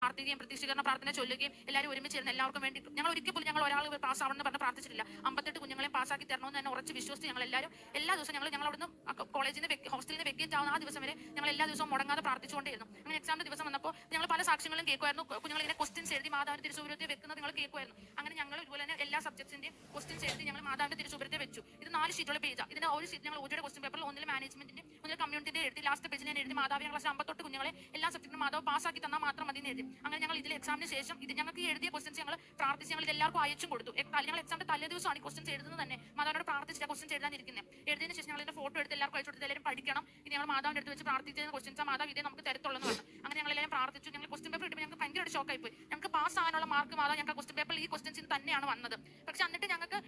പ്രാർത്ഥിക്കുകയും പ്രതീക്ഷീകരണ പ്രാർത്ഥന ചൊല്ലുകയും എല്ലാവരും ഒരുമിച്ചിരുന്ന് എല്ലാവർക്കും വേണ്ടി ഞങ്ങൾ ഒരിക്കൽ പോലും ഞങ്ങൾ ഒരാൾ പാസ്സാവണമെന്ന് പറഞ്ഞ് പ്രാർത്ഥിച്ചിട്ടില്ല. 58 കുഞ്ഞുങ്ങളെ പാസ്സാക്കി തരണമെന്ന് തന്നെ ഉറച്ച് വിശ്വസിച്ച് ഞങ്ങൾ എല്ലാവരും എല്ലാ ദിവസവും ഞങ്ങൾ അവിടുന്ന് കോളേജിൽ നിന്ന് ഹോസ്റ്റലിൽ നിന്ന് വെക്കേറ്റ് ആവുന്ന ആ ദിവസം വരെ ഞങ്ങൾ എല്ലാ ദിവസവും മുടങ്ങാതെ പ്രാർത്ഥിച്ചുകൊണ്ടേയിരുന്നു. അങ്ങനെ എക്സാമിന്റെ ദിവസം വന്നപ്പോൾ ഞങ്ങൾ പല സാക്ഷ്യങ്ങളും കേൾക്കുമായിരുന്നു. കുഞ്ഞുങ്ങൾ ഇങ്ങനെ ക്വസ്റ്റ്യൻസ് എഴുതി മാതാവിന്റെ തിരുസൂര്യത്തെ വെക്കുന്നത് നിങ്ങൾ കേൾക്കുമായിരുന്നു. അങ്ങനെ ഞങ്ങൾ ഇതുപോലെ തന്നെ എല്ലാ സബ്ജക്ട്സിന്റെയും ക്വസ്റ്റ്യൻസ് എഴുതി ഞങ്ങൾ മാതാവിന്റെ തിരുസൂര്യത്തെ വെച്ചു. ഇത് 4 ഷീറ്റുള്ള പേജാണ്. ഇതിന്റെ ഒരു ഷീറ്റ് ഞങ്ങൾ ഓരോ ക്വസ്റ്റ്യൻ പേപ്പറിൽ ഒന്നിൽ മാനേജ്മെന്റിന്റെ ഒന്നിൽ കമ്മ്യൂണിറ്റിന്റെ എഴുതി ലാസ്റ്റ് പേജിൽ ഞാൻ എഴുതി മാതാവ് ഞങ്ങൾ 58 കുഞ്ഞുങ്ങളെ എല്ലാ സബ്ജക്റ്റിനും മാതാവ് പാസ്സാക്കി തന്നാൽ മാത്രം മതി എഴുതി. അങ്ങനെ ഞങ്ങൾ ഇതിൽ എക്സാമിന് ശേഷം ഇത് ഞങ്ങൾക്ക് എഴുതിയ ക്വസ്റ്റ്യൻസ് ഞങ്ങൾ പ്രാർത്ഥിച്ച് ഞങ്ങൾ ഇത് എല്ലാവർക്കും അയച്ചും കൊടുത്തു. ഞങ്ങൾ എക്സാമിന്റെ തലേ ദിവസമാണ് ഈ ക്വസ്റ്റ്യൻസ് എഴുതുന്നത് തന്നെ. മാതാവിനോട് പ്രാർത്ഥിച്ചിട്ട് ക്വസ്റ്റ്യൻസ് എഴുതാനിരിക്കുന്നത്. എഴുതിയതിന് ശേഷം ഞങ്ങൾ ഇതിന്റെ ഫോട്ടോ എടുത്ത് എല്ലാവർക്കും അയച്ചു കൊടുത്ത് എല്ലാവരും പഠിക്കണം. ഇത് ഞങ്ങൾ മാതാവിന്റെ അടുത്ത് വെച്ച് പ്രാർത്ഥിച്ച ക്വസ്റ്റ്യൻസ് മാതാവ് ഇതേ നമുക്ക് തരത്തുള്ളൂ എന്ന് പറഞ്ഞു. അങ്ങനെ ഞങ്ങൾ എല്ലാവരും പ്രാർത്ഥിച്ചു. ഞങ്ങൾ ക്വസ്റ്റ്യൻ പേപ്പർ ഇടുമ്പോൾ ഞങ്ങൾക്ക് ഭയങ്കര ഷോക്കായി പോയി. ഞങ്ങൾക്ക് പാസ് ആകാനുള്ള മാർക്ക് മാതാവ് ഞങ്ങൾക്ക് ക്വസ്റ്റ്യൻ പേപ്പറിൽ ഈ ക്വസ്റ്റ്യൻസിന് തന്നെയാണ് വന്നത്. പക്ഷെ എന്നിട്ട് ഞങ്ങൾക്ക്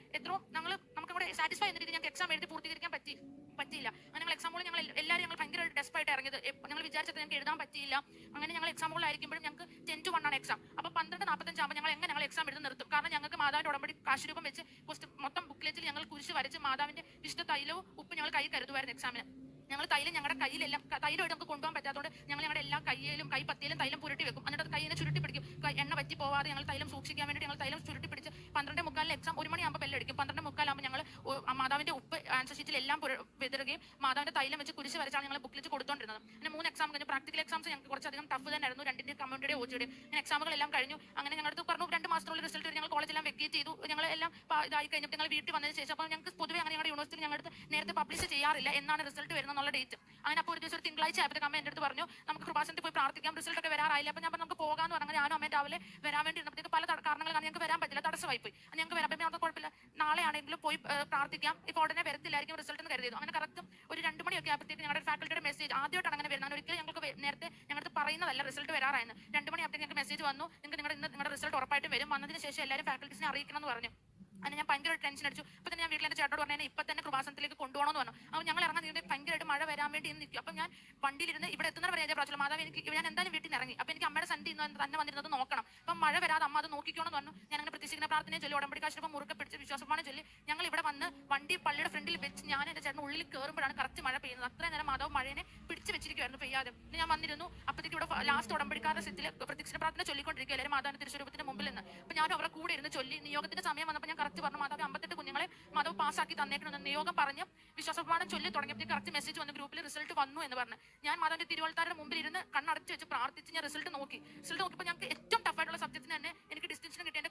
നമുക്ക് കൂടെ സാറ്റിസ്ഫൈ എന്ന രീതിയിൽ ഞങ്ങൾക്ക് എക്സാം എഴുതി പൂർത്തീകരിക്കാൻ പറ്റിയില്ല. അങ്ങനെ ഞങ്ങൾ എക്സാമുകൾ ഞങ്ങൾ എല്ലാവരും ഞങ്ങൾ ഭയങ്കര ഡെസ്പായിട്ട് ഇറങ്ങിയത്. ഞങ്ങൾ വിചാരിച്ചത് ഞങ്ങൾക്ക് എഴുതാൻ പറ്റിയില്ല. അങ്ങനെ ഞങ്ങൾ എക്സാമുകളായിരിക്കുമ്പോഴും ഞങ്ങൾക്ക് 10 to 1 ആണ് എക്സാം. അപ്പോൾ 12:45 ആകുമ്പോൾ ഞങ്ങൾ എക്സാം എഴുതി നിർത്തും. കാരണം ഞങ്ങൾക്ക് മാതാവിന്റെ ഉടമ്പടി കാശുരൂപം വെച്ച് മൊത്തം ബുക്ക്ലെറ്റിൽ ഞങ്ങൾ കുരിശ് വരച്ച് മാതാവിന്റെ വിശുദ്ധ തൈലവും ഉപ്പ് ഞങ്ങൾ കൈ കരുതുമായിരുന്നു എക്സാമിന്. ഞങ്ങൾ തൈലം ഞങ്ങളുടെ കയ്യിലെല്ലാം തൈലമായിട്ട് നമുക്ക് കൊണ്ടുപോകാൻ പറ്റാത്തതുകൊണ്ട് ഞങ്ങൾ ഞങ്ങളുടെ എല്ലാ കയ്യിലും കൈപ്പത്തിയിലും തൈലം പുരട്ടി വെക്കും. എന്നിട്ട് അത് കയ്യിനെ ചുരുട്ടി പിടിക്കും. എണ്ണ പറ്റി പോവാതെ ഞങ്ങൾ തൈലം സൂക്ഷിക്കാൻ വേണ്ടി ഞങ്ങൾ തൈലം ചുരുട്ടി പിടിച്ച് 12:45 എക്സാം 1 മണിയാകുമ്പോൾ ബെല്ലടിക്കും. 12:45 ഞങ്ങൾ മാതാവിന്റെ ഉപ്പ് ആൻസർ ഷീറ്റിൽ എല്ലാം വിതറുകയും മാതാവിന്റെ തൈലം വെച്ച് കുരിശ് വരച്ചാണ് ഞങ്ങൾ ബുക്ക്ലെറ്റ് കൊടുത്തോണ്ടിരുന്നത്. അങ്ങനെ 3 എക്സാം കഴിഞ്ഞു. പ്രാക്ടിക്കൽ എക്സാംസ് ഞങ്ങൾക്ക് കുറച്ചധികം ടഫ് തന്നെ ആയിരുന്നു. 2 കമ്മ്യൂണിറ്റിയുടെ OGയുടെയും അങ്ങനെ എക്സാമുകളെല്ലാം കഴിഞ്ഞു. അങ്ങനെ ഞങ്ങളുടെ പറഞ്ഞു 2 മാസത്തിനുള്ളിൽ റിസൾട്ട് ഞങ്ങൾ കോളേജെല്ലാം വെക്കേറ്റ് ചെയ്തു. ഞങ്ങൾ എല്ലാം ഇതായി കഴിഞ്ഞപ്പോൾ ഞങ്ങൾ വീട്ടിൽ വന്നതിന് ശേഷം അപ്പോൾ ഞങ്ങൾക്ക് പൊതുവെ അങ്ങനെ ഞങ്ങളുടെ യൂണിവേഴ്സിറ്റി ഞങ്ങളുടെ നേരത്തെ പബ്ലിഷ് ചെയ്യാറില്ല എന്നാണ് റിസൾട്ട് വരുന്നുള്ള ഡേറ്റ്. അങ്ങനെ അപ്പോൾ ഒരു ദിവസം ഒരു തിങ്കളാഴ്ച ആയപ്പോൾ അമ്മ എൻ്റെ അടുത്ത് പറഞ്ഞു നമുക്ക് കൃപാസനത്തിൽ പോയി പ്രാർത്ഥിക്കാം, റിസൾട്ട് ഒക്കെ വരാറായില്ല. അപ്പോൾ ഞാൻ നമുക്ക് പോകാമെന്ന് പറഞ്ഞു. ഞാനും അമ്മയും രാവിലെ വരാൻ വേണ്ടി ഇരുന്നപ്പോഴത്തേക്ക് പല കാരണങ്ങൾ ഞങ്ങൾക്ക് വരാൻ പറ്റില്ല, തടസ്സമായി പോയി. ഞങ്ങൾക്ക് വരാൻ പറ്റും, നമുക്ക് കുഴപ്പമില്ല, നാളെ ആണെങ്കിലും പോയി പ്രാർത്ഥിക്കാം, ഇപ്പോൾ ഉടനെ വരത്തില്ലായിരിക്കും റിസൾട്ട് എന്ന് കരുതിയത്. അങ്ങനെ കറക്റ്റ് ഒരു 2 മണിയൊക്കെ ആയപ്പോഴത്തേക്ക് ഞങ്ങളുടെ ഫാക്കൽറ്റിയുടെ മെസ്സേജ് ആദ്യമായിട്ടാണ് അങ്ങനെ വരുന്നത്. ഒരിക്കലും ഞങ്ങൾക്ക് നേരത്തെ ഞങ്ങൾക്ക് പറയുന്നതല്ല റിസൾട്ട് വരാറായിരുന്നു. 2 മണിയായപ്പോഴത്തേക്ക് ഞങ്ങൾക്ക് മെസ്സേജ് വന്നു, നിങ്ങളുടെ റിസൾട്ട് ഉറപ്പായിട്ടും വരും, വന്നതിന് ശേഷം എല്ലാവരും ഫാക്കൽറ്റീസിനെ അറിയിക്കണം എന്ന് പറഞ്ഞു. അങ്ങനെ ഞാൻ ഭയങ്കര ടെൻഷൻ അടിച്ചു. അപ്പോൾ തന്നെ ഞാൻ വീട്ടിൽ എൻ്റെ ചേട്ടനോട് പറഞ്ഞു ഇപ്പം തന്നെ കൃപാസനത്തിലേക്ക് കൊണ്ടുപോകണമെന്ന് പറഞ്ഞു. അപ്പോൾ ഞങ്ങൾ ഇറങ്ങാൻ നീട്ടി ഭയങ്കരമായിട്ട് മഴ വരാൻ വേണ്ടി നിൽക്കും. അപ്പം ഞാൻ വണ്ടിയിലിരുന്ന് ഇവിടെ എത്തുന്നവരെ വരെ പ്രാവശ്യം മാതാവ് ഞാൻ എന്തായാലും വീട്ടിൽ നിന്ന് ഇറങ്ങി. അപ്പോൾ എനിക്ക് അമ്മയുടെ സന്ധി തന്നെ വന്നിരുന്നത് നോക്കണം. അപ്പം മഴ വരാതെ അമ്മ അത് നോക്കിക്കോണമെന്ന് പറഞ്ഞു. ഞാൻ അങ്ങനെ പ്രതീക്ഷിക്കുന്ന പ്രാർത്ഥനയെ ചൊല്ലി ഉടമ്പടി കാശുരൂപം മുറുക്കെ പിടിച്ച് വിശ്വാസമാണ് ചൊല്ലി ഞങ്ങൾ ഇവിടെ വന്ന് വണ്ടി പള്ളിയുടെ ഫ്രണ്ടിൽ വെച്ച് ഞാൻ എൻ്റെ ചേട്ടൻ ഉള്ളിൽ കയറുമ്പോഴാണ് കറക്റ്റ് മഴ പെയ്യുന്നത്. അത്രയും നേരം മാതാവ് മഴയെ പിടിച്ച് വെച്ചിരിക്കുമായിരുന്നു പെയ്യാതെ. ഞാൻ വന്നിരുന്നു. അപ്പോഴത്തേക്ക് ഇവിടെ ലാസ്റ്റ് ഉടമ്പടിക്കാരുടെ സെറ്റിൽ പ്രതീക്ഷ പ്രാർത്ഥന ചൊല്ലിക്കൊണ്ടിരിക്കുക എല്ലാവരും മാതാവിന്റെ തിരുസ്വരൂപത്തിന്റെ മുമ്പിൽ നിന്ന്. അപ്പോൾ ഞാൻ അവരുടെ കൂടെ ഇരുന്ന് ചൊല്ലി നിയോഗത്തിന്റെ സമയം വന്നപ്പോൾ ഞാൻ കറക്റ്റ് പറഞ്ഞു മാതാവ് 58 കുഞ്ഞുങ്ങളെ മാതാവ് പാസ്സാക്കി തന്നേക്കണമെന്ന് നിയോഗം പറഞ്ഞ് വിശ്വാസപ്രമാണം ചൊല്ലി തുടങ്ങിയപ്പോൾ കറക്റ്റ് മെസ്സേജ് വന്ന് ഗ്രൂപ്പിൽ റിസൾട്ട് വന്നു എന്ന് പറഞ്ഞ് ഞാൻ മാതാവിന്റെ തിരുവൾത്താരുടെ മുമ്പിൽ ഇരുന്ന് കണ്ണടച്ച് വെച്ച് പ്രാർത്ഥിച്ച് ഞാൻ റിസൾട്ട് നോക്കിയപ്പോൾ ഞങ്ങൾക്ക് ഏറ്റവും ടഫായിട്ടുള്ള സബ്ജക്റ്റിന് തന്നെ എനിക്ക് ഡിസ്റ്റിങ്ഷൻ കിട്ടിയ